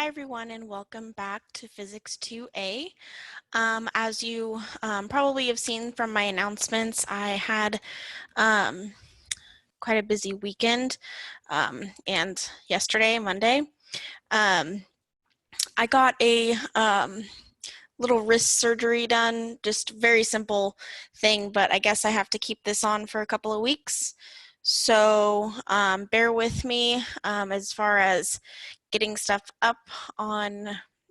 Hi everyone and welcome back to Physics 2A. As you probably have seen from my announcements, I had quite a busy weekend and yesterday, Monday, I got a little wrist surgery done, just very simple thing, but I guess I have to keep this on for a couple of weeks. So bear with me as far as getting stuff up on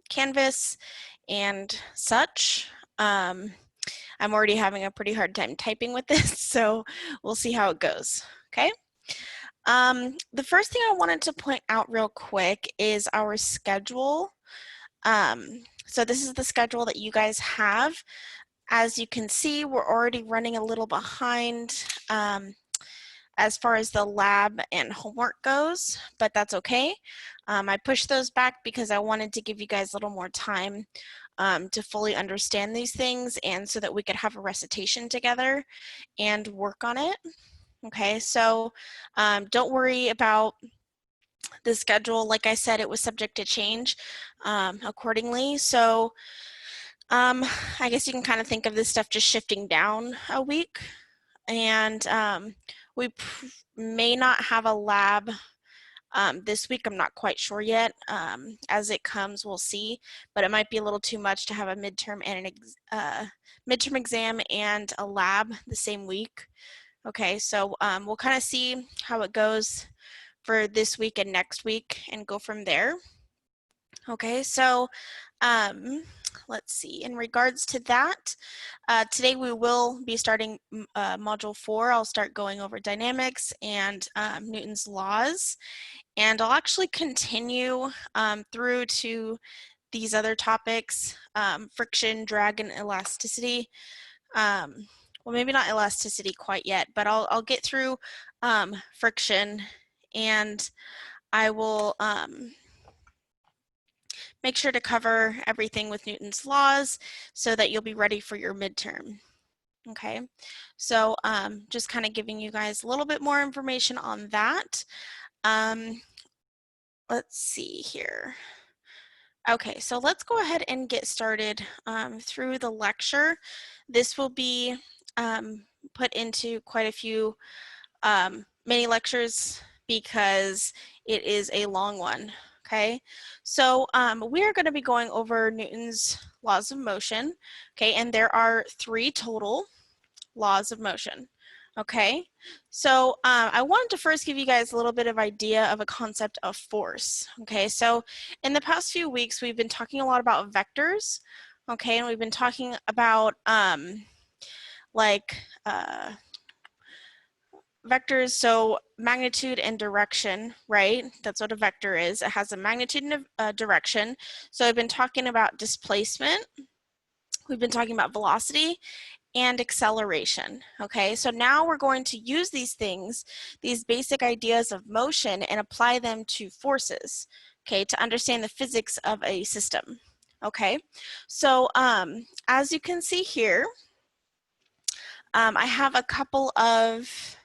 Canvas and such. I'm already having a pretty hard time typing with this, so we'll see how it goes, okay? The first thing I wanted to point out real quick is our schedule. So this is the schedule that you guys have. As you can see, we're already running a little behind as far as the lab and homework goes, but that's okay. I pushed those back because I wanted to give you guys a little more time to fully understand these things and so that we could have a recitation together and work on it. Okay, so don't worry about the schedule. Like I said, it was subject to change accordingly. So I guess you can kind of think of this stuff just shifting down a week. And we may not have a lab this week. I'm not quite sure yet. As it comes, we'll see. But it might be a little too much to have a midterm and an midterm exam and a lab the same week. Okay, so we'll kind of see how it goes for this week and next week and go from there. Okay, so let's see. In regards to that, today we will be starting Module 4. I'll start going over dynamics and Newton's laws. And I'll actually continue through to these other topics, friction, drag, and elasticity. Well, maybe not elasticity quite yet, but I'll get through friction, and I will make sure to cover everything with Newton's laws so that you'll be ready for your midterm. Okay, so just kind of giving you guys a little bit more information on that. Let's see here. Okay, so let's go ahead and get started through the lecture. This will be put into quite a few mini lectures because it is a long one. Okay, so we are going to be going over Newton's laws of motion. Okay, and there are 3 total laws of motion. Okay, so I wanted to first give you guys a little bit of idea of a concept of force. Okay, so in the past few weeks, we've been talking a lot about vectors. Okay, and we've been talking about vectors, so magnitude and direction, right? That's what a vector is. It has a magnitude and a direction. So I've been talking about displacement. We've been talking about velocity and acceleration. Okay, so now we're going to use these things, these basic ideas of motion, and apply them to forces, okay, to understand the physics of a system. Okay, so as you can see here, I have a couple of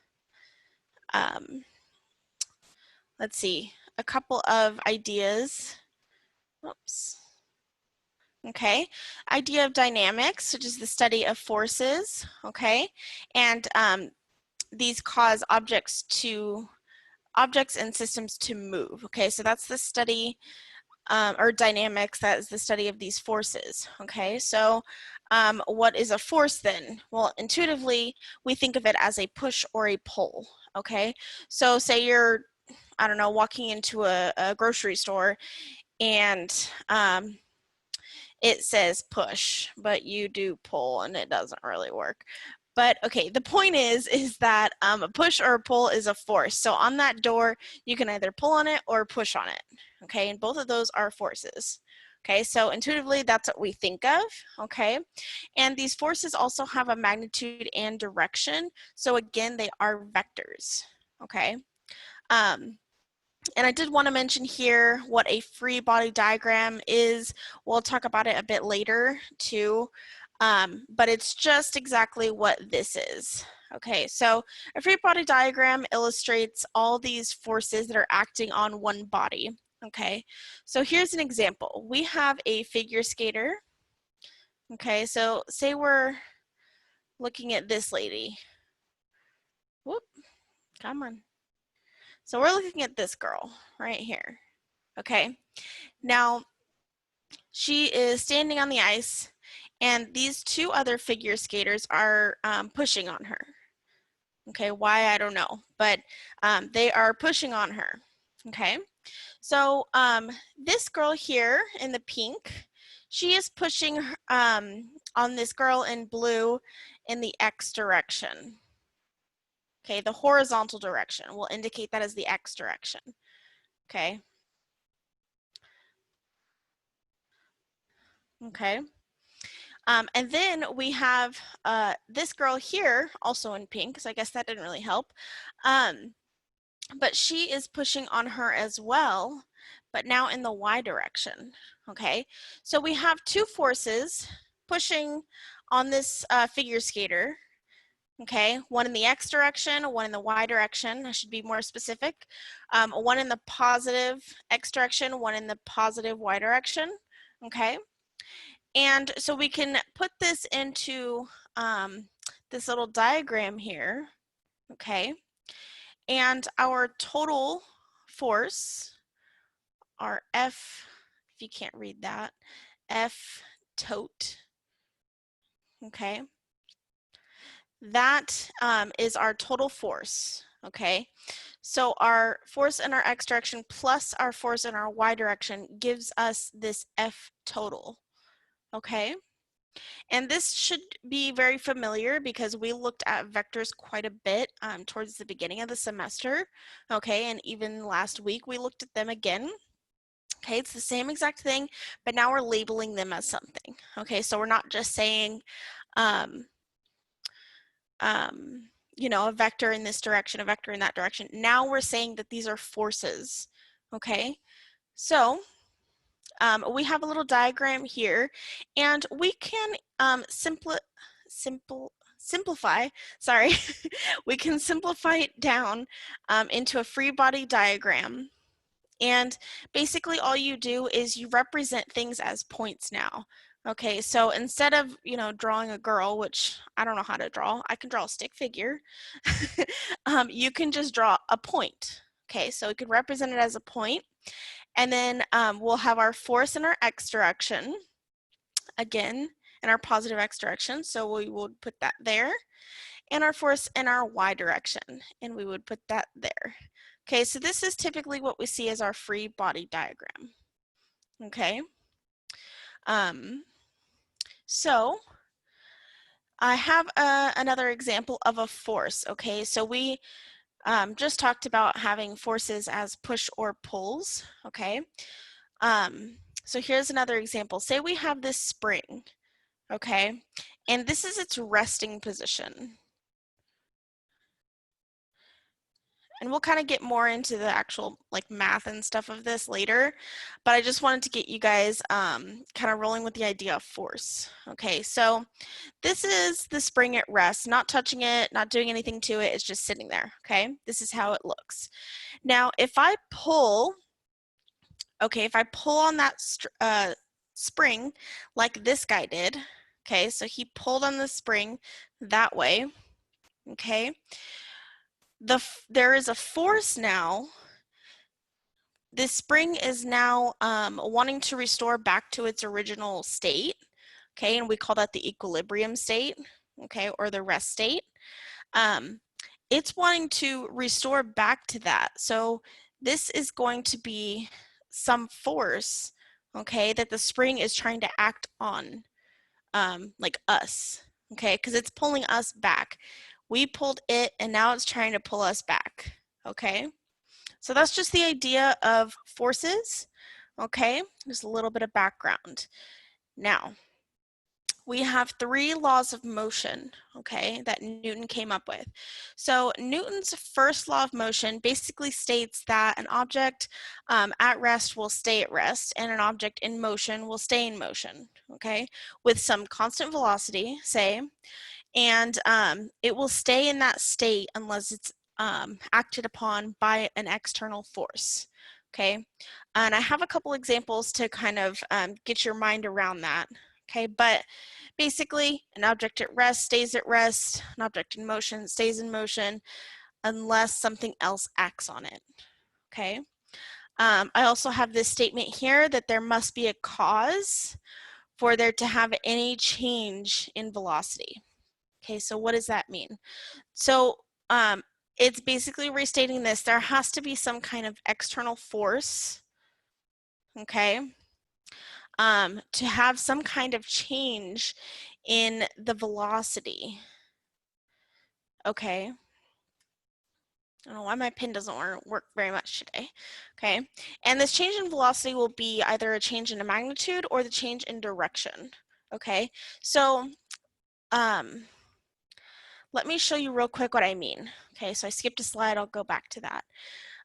let's see, a couple of ideas. Oops. Okay, idea of dynamics, which is the study of forces, okay, and these cause objects and systems to move, okay, so that's the study, or dynamics, that is the study of these forces, okay, so what is a force then? Well, intuitively, we think of it as a push or a pull, okay, so say you're, I don't know, walking into a grocery store and it says push, but you do pull and it doesn't really work. But okay, the point is that a push or a pull is a force. So on that door, you can either pull on it or push on it. Okay, and both of those are forces. Okay, so intuitively, that's what we think of. Okay, and these forces also have a magnitude and direction. So again, they are vectors. Okay. And I did want to mention here what a free body diagram is. We'll talk about it a bit later too, but it's just exactly what this is. Okay, so a free body diagram illustrates all these forces that are acting on one body. Okay, so here's an example. We have a figure skater. Okay, so say we're looking at this lady. Whoop, come on. So we're looking at this girl right here. Okay, now she is standing on the ice and these two other figure skaters are pushing on her. Okay, why, I don't know, but they are pushing on her. Okay, so this girl here in the pink, she is pushing on this girl in blue in the X direction. Okay, the horizontal direction. We'll indicate that as the X direction. Okay. Okay. And then we have this girl here, also in pink, so I guess that didn't really help. But she is pushing on her as well, but now in the Y direction. Okay, so we have two forces pushing on this figure skater. Okay, one in the X direction, one in the Y direction. I should be more specific. One in the positive X direction, one in the positive Y direction. Okay, and so we can put this into this little diagram here. Okay, and our total force, our F, if you can't read that, F tote. Okay, that is our total force. Okay, so our force in our X direction plus our force in our Y direction gives us this F total. Okay, and this should be very familiar because we looked at vectors quite a bit towards the beginning of the semester. Okay, and even last week we looked at them again. Okay, it's the same exact thing, but now we're labeling them as something. Okay, so we're not just saying you know, a vector in this direction, a vector in that direction. Now we're saying that these are forces. Okay, so we have a little diagram here, and we can simplify, sorry, we can simplify it down into a free body diagram. And basically all you do is you represent things as points now. Okay, so instead of, you know, drawing a girl, which I don't know how to draw, I can draw a stick figure, you can just draw a point. Okay, so we could represent it as a point, and then we'll have our force in our X direction, again, in our positive X direction, so we would put that there, and our force in our Y direction, and we would put that there. Okay, so this is typically what we see as our free body diagram. Okay, so I have another example of a force. Okay, so we just talked about having forces as push or pulls. Okay, so here's another example. Say we have this spring. Okay, and this is its resting position. And we'll kind of get more into the actual like math and stuff of this later, but I just wanted to get you guys kind of rolling with the idea of force. Okay, so this is the spring at rest, not touching it, not doing anything to it, it's just sitting there. Okay, this is how it looks. Now, if I pull, okay, if I pull on that spring like this guy did, okay, so he pulled on the spring that way, okay, there is a force now. This spring is now wanting to restore back to its original state, okay, and we call that the equilibrium state, okay, or the rest state. It's wanting to restore back to that. So this is going to be some force, okay, that the spring is trying to act on, like us, okay, because it's pulling us back. We pulled it and now it's trying to pull us back, okay? So that's just the idea of forces, okay? Just a little bit of background. Now, we have three laws of motion, okay, that Newton came up with. So Newton's first law of motion basically states that an object at rest will stay at rest and an object in motion will stay in motion, okay, with some constant velocity, say, and it will stay in that state unless it's acted upon by an external force. okay? And I have a couple examples to kind of get your mind around that, okay? But basically, an object at rest stays at rest, an object in motion stays in motion unless something else acts on it, okay? I also have this statement here that there must be a cause for there to have any change in velocity. Okay, so what does that mean? So it's basically restating this. There has to be some kind of external force, okay, to have some kind of change in the velocity. Okay. I don't know why my pen doesn't work very much today. Okay, and this change in velocity will be either a change in magnitude or the change in direction. Okay, so let me show you real quick what I mean. Okay, so I skipped a slide, I'll go back to that.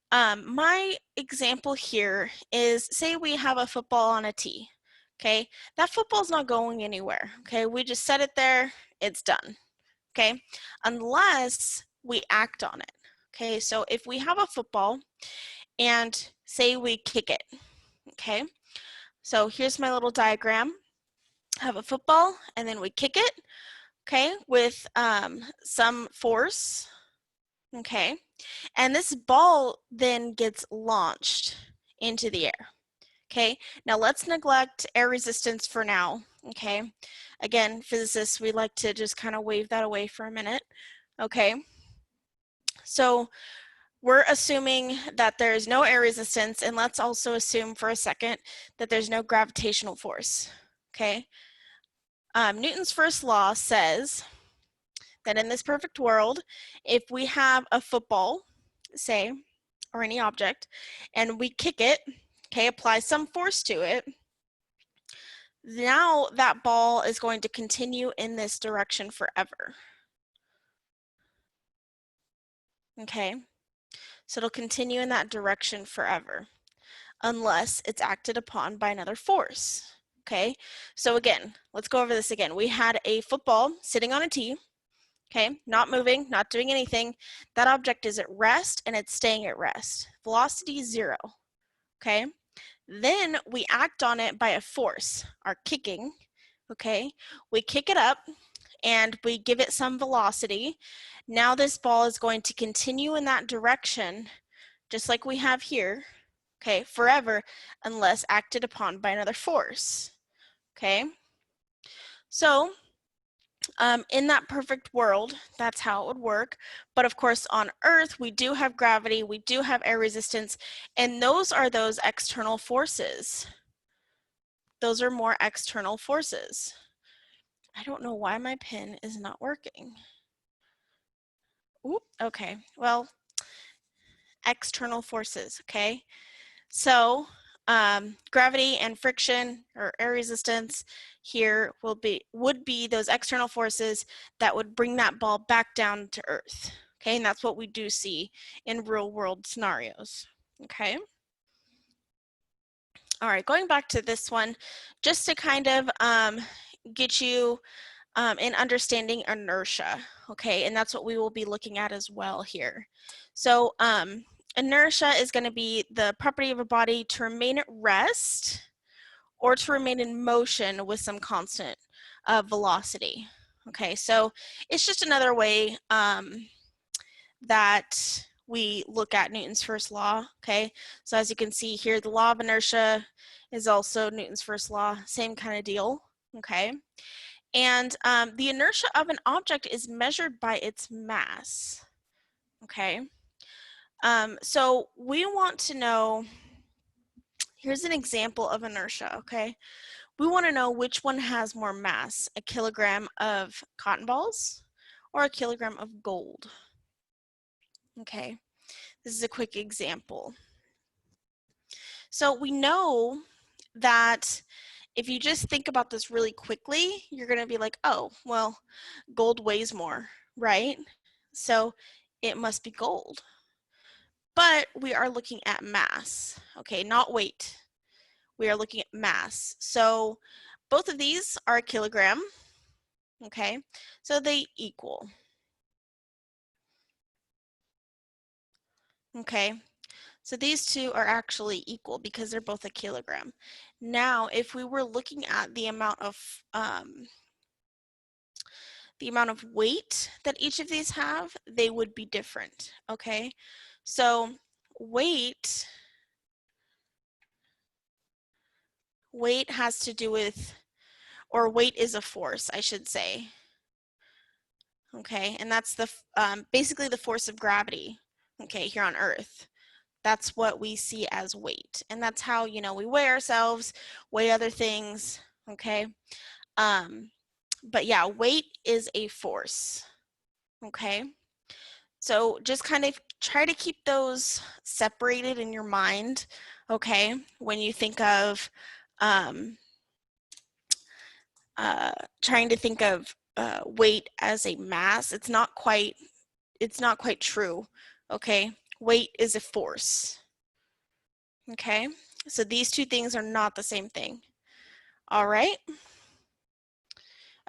My example here is, say we have a football on a tee. Okay, that football's not going anywhere. Okay, we just set it there, it's done. Okay, unless we act on it. Okay, so if we have a football and say we kick it, okay, so here's my little diagram. I have a football and then we kick it, okay, with some force, okay, and this ball then gets launched into the air. Okay, now let's neglect air resistance for now, okay? Again, physicists, we like to just kind of wave that away for a minute, okay? So we're assuming that there's no air resistance, and let's also assume for a second that there's no gravitational force, okay? Newton's first law says that in this perfect world, if we have a football, say, or any object, and we kick it, okay, apply some force to it, now that ball is going to continue in this direction forever. Okay, so it'll continue in that direction forever unless it's acted upon by another force. Okay, so again, let's go over this again. We had a football sitting on a tee, okay, not moving, not doing anything. That object is at rest and it's staying at rest. Velocity is 0, okay? Then we act on it by a force, our kicking, okay? We kick it up and we give it some velocity. Now this ball is going to continue in that direction, just like we have here, okay, forever, unless acted upon by another force, okay? So in that perfect world, that's how it would work. But of course, on Earth, we do have gravity, we do have air resistance, and those are those external forces. Those are more external forces. I don't know why my pen is not working. Oop, okay, well, external forces, okay? So gravity and friction or air resistance here would be those external forces that would bring that ball back down to Earth. Okay, and that's what we do see in real world scenarios. Okay. All right, going back to this one, just to kind of get you in understanding inertia. Okay, and that's what we will be looking at as well here. So inertia is going to be the property of a body to remain at rest or to remain in motion with some constant velocity. Okay, so it's just another way that we look at Newton's first law. Okay, so as you can see here, the law of inertia is also Newton's first law, same kind of deal. Okay, and the inertia of an object is measured by its mass. Okay, so we want to know, here's an example of inertia, okay? We want to know which one has more mass, a kilogram of cotton balls or a kilogram of gold. Okay, this is a quick example. So we know that if you just think about this really quickly, you're going to be like, oh, well, gold weighs more, right? So it must be gold. But we are looking at mass, okay, not weight. We are looking at mass. So both of these are a kilogram, okay, so they equal. Okay, So these two are actually equal because they're both a kilogram. Now, if we were looking at the amount of weight that each of these have, they would be different, okay? So weight has to do with, or weight is a force, I should say. Okay, and that's the basically the force of gravity, okay, here on Earth. That's what we see as weight, and that's how, you know, we weigh ourselves, weigh other things, okay? But yeah, weight is a force, okay? So just kind of try to keep those separated in your mind, okay? When you think of trying to think of weight as a mass, it's not quite true, okay? Weight is a force, okay? So these two things are not the same thing. All right.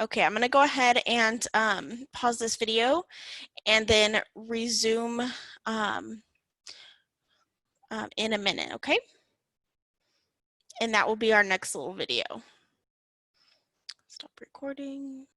Okay, I'm gonna go ahead and pause this video and then resume in a minute, okay? And that will be our next little video. Stop recording.